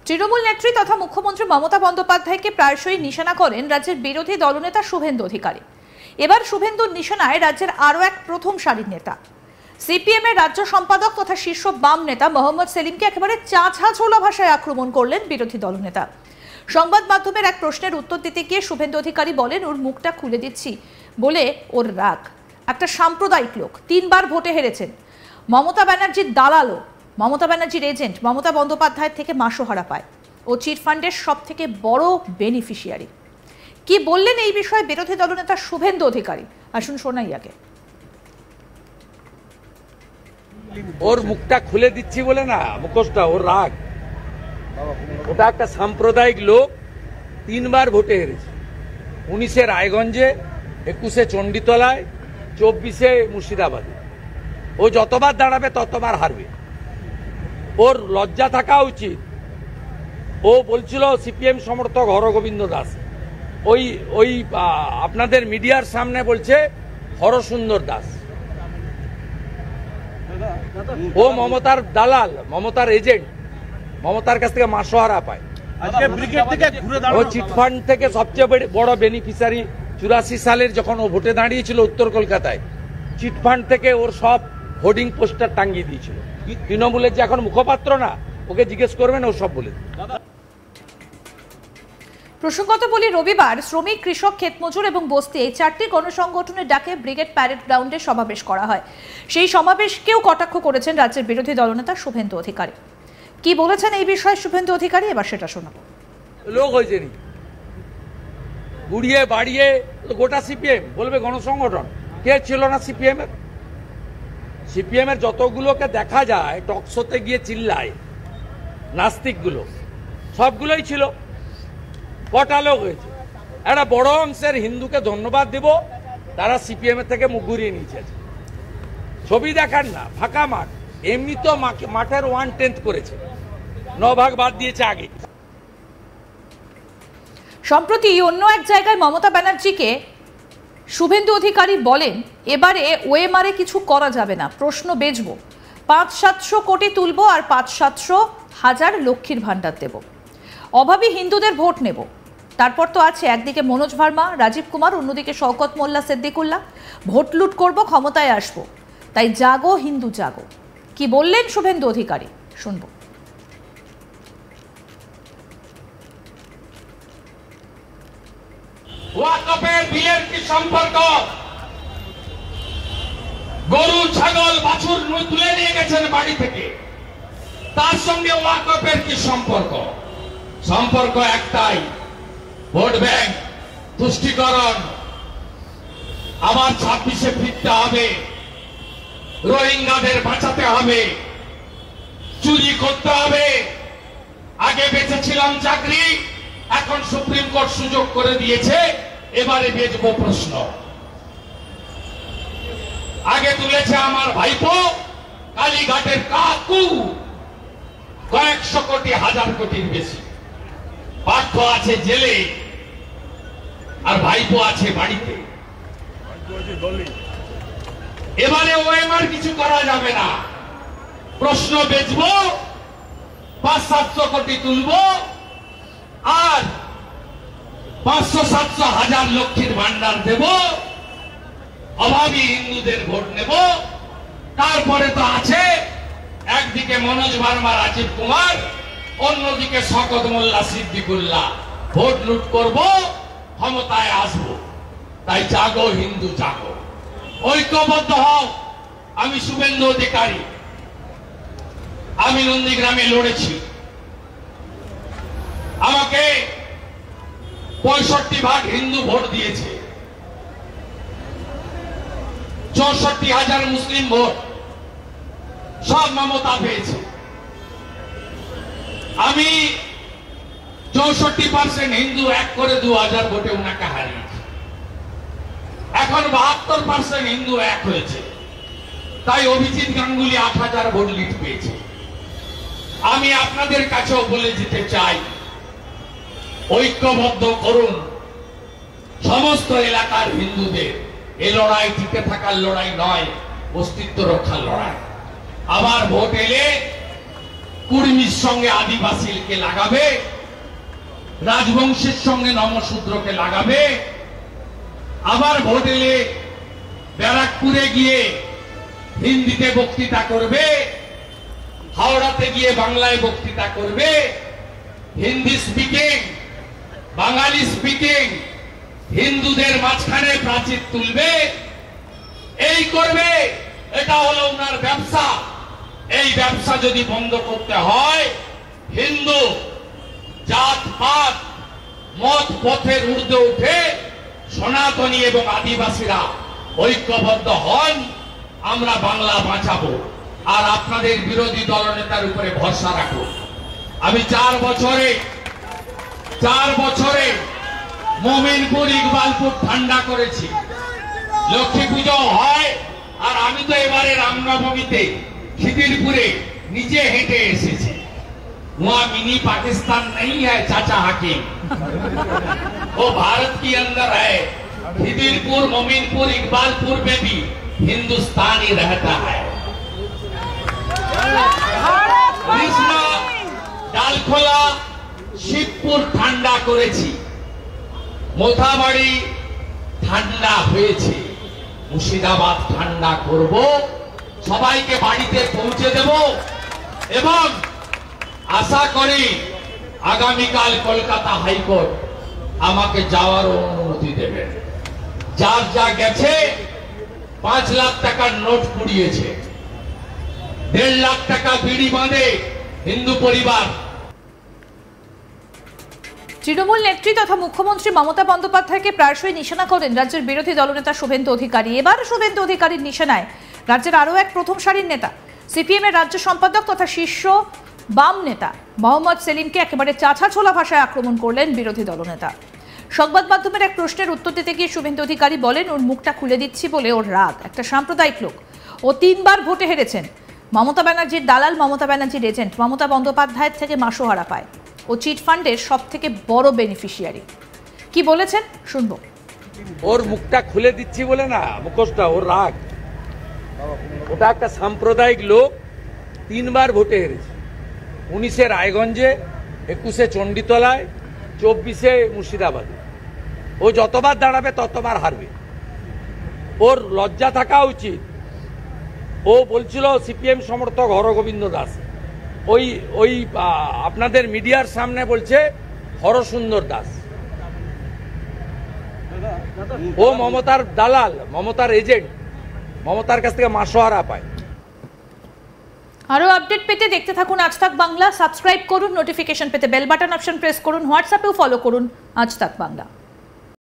তৃণমূল নেত্রী তথা মুখ্যমন্ত্রী মমতা বন্দ্যোপাধ্যায়কে প্রায়শই নিশানা করেন রাজ্যের বিরোধী দলনেতা শুভেন্দু অধিকারী। এবার শুভেন্দুর নিশানায় রাজ্যের আরও এক প্রথম সারির নেতা। সিপিএম এর রাজ্য সম্পাদক তথা শীর্ষ বাম নেতা মোহাম্মদ সেলিমকে একেবারে চাঁচা ভাষায় আক্রমণ করলেন বিরোধী দলনেতা। সংবাদ মাধ্যমের এক প্রশ্নের উত্তর দিতে গিয়ে শুভেন্দু অধিকারী বলেন, ওর মুখটা খুলে দিচ্ছি বলে ওর রাগ। একটা সাম্প্রদায়িক লোক, 3 বার ভোটে হেরেছেন, মমতা ব্যানার্জির দালালো, মমতা ব্যানার্জির এজেন্ট, মমতা বন্দ্যোপাধ্যায়ের থেকে মাসোহারা পায়, ও চিটফান্ডের সব থেকে বড় বেনিফিশিয়ারি। কি বললেন এই বিষয়ে বিরোধী দলনেতা শুভেন্দু অধিকারী, আসুন শোনাই আগে। ওর মুখটা খুলে দিচ্ছি বলে না, মুখোশটা, ওর রাগ। ওটা একটা সাম্প্রদায়িক লোক, 3 বার ভোটে হেরেছে। 19-এ রায়গঞ্জে, 21-এ চণ্ডীতলায়, 24-এ মুর্শিদাবাদে। ও যতবার দাঁড়াবে ততবার হারবে। ওর লজ্জা থাকা উচিত। ও বলছিল সিপিএম সমর্থক হরগোবিন্দ দাস, ওই আপনাদের মিডিয়ার সামনে বলছে হরসুন্দর দাস। ও মমতার দালাল, মমতার এজেন্ট, মমতার কাছ থেকে মাসোহারা পায়। ও চিটফান্ড থেকে সবচেয়ে বড় বেনিফিশিয়ারি। 84 সালের যখন ও ভোটে দাঁড়িয়েছিল উত্তর কলকাতায়, চিটফান্ড থেকে ওর সব হোর্ডিং পোস্টার টাঙ্গিয়ে দিয়েছিল। তৃণমূলের যে এখন মুখপাত্র না, ওকে জিজ্ঞেস করবেন, ও সব বলে। প্রসঙ্গত বলি, রবিবার শ্রমিক, কৃষক, ক্ষেতমজুর এবং বস্তি এই 4টি গণসংগঠনের ডাকে ব্রিগেড প্যারেড গ্রাউন্ডে সমাবেশ করা হয়। সেই সমাবেশকেও কটাক্ষ করেছেন রাজ্যের বিরোধী দলনেতা শুভেন্দু অধিকারী। কি বলেছেন এই বিষয়ে শুভেন্দু অধিকারী, এবার সেটা শোনাবো। লোক হয়েছে নি, গুড়িয়ে বাড়িয়ে গোটা সিপিএম বলবে গণসংগঠন। কে ছিল না সিপিএম এর? সিপিএম এর যতগুলোকে দেখা যায় টকশোতে গিয়ে চিল্লায়, নাস্তিকগুলো, সবগুলোই ছিল। কটা লোক হয়েছে? একটা বড় অংশের হিন্দুকে ধন্যবাদ দেব, তারা সিপিএম এর থেকে মুখ ঘুরিয়ে নিয়েছে। ছবি দেখান না, ফাঁকা মাঠ। এমনি তো মাঠের 1/10 করেছে, 9 ভাগ বাদ দিয়েছে আগে। সম্প্রতি অন্য এক জায়গায় মমতা ব্যানার্জিকে শুভেন্দু অধিকারী বলেন, এবারে ওএমআরে কিছু করা যাবে না, প্রশ্ন বেচবো, 500-700 কোটি তুলবো আর 500-700 হাজার লক্ষ্মীর ভান্ডার দেব, অভাবী হিন্দুদের ভোট নেব। তারপর তো আছে একদিকে মনোজ ভার্মা, রাজীব কুমার, অন্যদিকে শওকত মোল্লা, সিদ্দিকুল্লাহ। ভোট লুট করব, ক্ষমতায় আসবো, তাই জাগো হিন্দু জাগো। কি বললেন শুভেন্দু অধিকারী, শুনবো। ওয়াকফের বিয়ের কি সম্পর্ক? গরু, ছাগল, বাছুর তুলে নিয়ে গেছেন বাড়ি থেকে, তার সঙ্গে ওয়াকফের কি সম্পর্ক? সম্পর্ক একটাই, ভোট ব্যাংক, তুষ্টিকরণ। আবার 26-এ ফিরতে হবে, রোহিঙ্গাদের বাঁচাতে হবে, চুরি করতে হবে। আগে বেঁচেছিলাম চাকরি, এখন সুপ্রিম কোর্ট সুযোগ করে দিয়েছে, এবারে বেচবো প্রশ্ন। আগে তুলেছে আমার ভাইপো, কালীঘাটের কাকু, কয়েকশো কোটি, 1000 কোটির বেশি। পার্থ আছে জেলে, আর ভাইপো আছে বাড়িতে। এবারে ওএমআর কিছু করা যাবে না, প্রশ্ন বেচবো, 500-700 কোটি তুলবো, আর 500-700 হাজার লক্ষ্মীর ভান্ডার দেব, অভাবী হিন্দুদের ভোট নেব। তারপরে তো আছে একদিকে মনোজ ভার্মা, রাজীব কুমার, অন্যদিকে শওকত মোল্লা, সিদ্দিকুল্লাহ। ভোট লুট করব, ক্ষমতায় আসবো, তাই জাগো হিন্দু জাগো, ঐক্যবদ্ধ হও। আমি শুভেন্দু অধিকারী, আমি নন্দীগ্রামে লড়েছি, আমাকে 65% হিন্দু ভোট দিয়েছে, 64,000 মুসলিম ভোট, সব মমতা পেয়েছে। আমি 64% হিন্দু এক করে 2000 ভোটে ওনাকে হারিয়েছি। এখন 72% হিন্দু এক হয়েছে, তাই অভিজিৎ গাঙ্গুলি 8000 ভোট লিড পেয়েছে। আমি আপনাদের কাছেও বলে যেতে চাই, ঐক্যবদ্ধ করুন সমস্ত এলাকার হিন্দুদের। এই লড়াই টিকে থাকার লড়াই নয়, অস্তিত্ব রক্ষার লড়াই। আবার ভোট এলে কুর্মীর সঙ্গে আদিবাসীকে লাগাবে, রাজবংশের সঙ্গে নমশূদ্রকে লাগাবে, আবার ভোট এলে ব্যারাকপুরে গিয়ে হিন্দিতে বক্তৃতা করবে, হাওড়াতে গিয়ে বাংলায় বক্তৃতা করবে, হিন্দি স্পিকিং, বাঙালি স্পিকিং, হিন্দুদের মাঝখানে প্রাচীর তুলবে, এই করবে। এটা হলো ওনার ব্যবসা। এই ব্যবসা যদি বন্ধ করতে হয়, হিন্দু জাতপাত মত পথের ঊর্ধ্বে উঠে সনাতনী এবং আদিবাসীরা ঐক্যবদ্ধ হন, আমরা বাংলা বাঁচাবো। আর আপনাদের বিরোধী দলনেতার উপরে ভরসা রাখুন। আমি 4 বছরে মোমিনপুর ইকবালপুর ঠান্ডা করেছি, লক্ষ্মী পুজো হয়, আর আমি তো এবারে রামনবমীতে খিদিরপুরে নিজে হেঁটে এসেছি। वहाँ मिनी पाकिस्तान नहीं है चाचा हकीम, वो भारत के अंदर है। खिदिरपुर, मोमिनपुर, इकबालपुर में भी हिंदुस्तान ही रहता है। कृष्णा, डालखोला, शिवपुर ঠান্ডা করেছি, মোথাবাড়ি ঠান্ডা হয়েছে, মুর্শিদাবাদ ঠান্ডা করব, সবাইকে বাড়িতে পৌঁছে দেব এবং আশা করি আগামীকাল কলকাতা হাইকোর্ট আমাকে যাওয়ার অনুমতি দেবে। যার যা গেছে 5 লাখ টাকার নোট পুড়িয়েছে, 1.5 লাখ টাকা বিড়ি বাঁধে হিন্দু পরিবার। তৃণমূল নেত্রী তথা মুখ্যমন্ত্রী মমতা বন্দ্যোপাধ্যায়কে প্রায়শই নিশানা করেন রাজ্যের বিরোধী দলনেতা শুভেন্দু অধিকারী। এবার শুভেন্দু অধিকারীর নিশানায় রাজ্যের আরও এক প্রথম সারির নেতা, সিপিএম এর রাজ্য সম্পাদক তথা শীর্ষ বাম নেতা মোহাম্মদ সেলিমকে একেবারে চাঁচা-ছোলা ভাষায় আক্রমণ করলেন বিরোধী দলনেতা। সংবাদ মাধ্যমের এক প্রশ্নের উত্তর দিতে গিয়ে শুভেন্দু অধিকারী বলেন, ওর মুখটা খুলে দিচ্ছি বলে ওর রাগ, একটা সাম্প্রদায়িক লোক, ও 3 বার ভোটে হেরেছেন, মমতা ব্যানার্জির দালাল, মমতা ব্যানার্জির এজেন্ট, মমতা বন্দ্যোপাধ্যায়ের থেকে মাসোহারা পায়, ও চিট ফান্ডের সব থেকে বড় বেনিফিশিয়ারি। কি বলেছেন শুনবো। ওর মুখটা খুলে দিচ্ছি বলে না, মুখোশটা, ওর রাগ। ওটা একটা সাম্প্রদায়িক লোক, 3 বার ভোটে হেরেছে। 19-এ রায়গঞ্জে, 21-এ চণ্ডীতলায়, 24-এ মুর্শিদাবাদে। ও যতবার দাঁড়াবে ততবার হারবে। ওর লজ্জা থাকা উচিত। ও বলছিল সিপিএম সমর্থক হরগোবিন্দ দাস, ওই আপনাদের মিডিয়ার সামনে বলছে হরসুন্দর দাস। ও মমতার দালাল, মমতার এজেন্ট, মমতার কাছ থেকে মাসোহারা পায়। আরো আপডেট পেতে দেখতে থাকুন আজ তাক বাংলা, সাবস্ক্রাইব করুন, নোটিফিকেশন পেতে বেল বাটন অপশন প্রেস করুন, হোয়াটসঅ্যাপেও ফলো করুন আজ তাক বাংলা।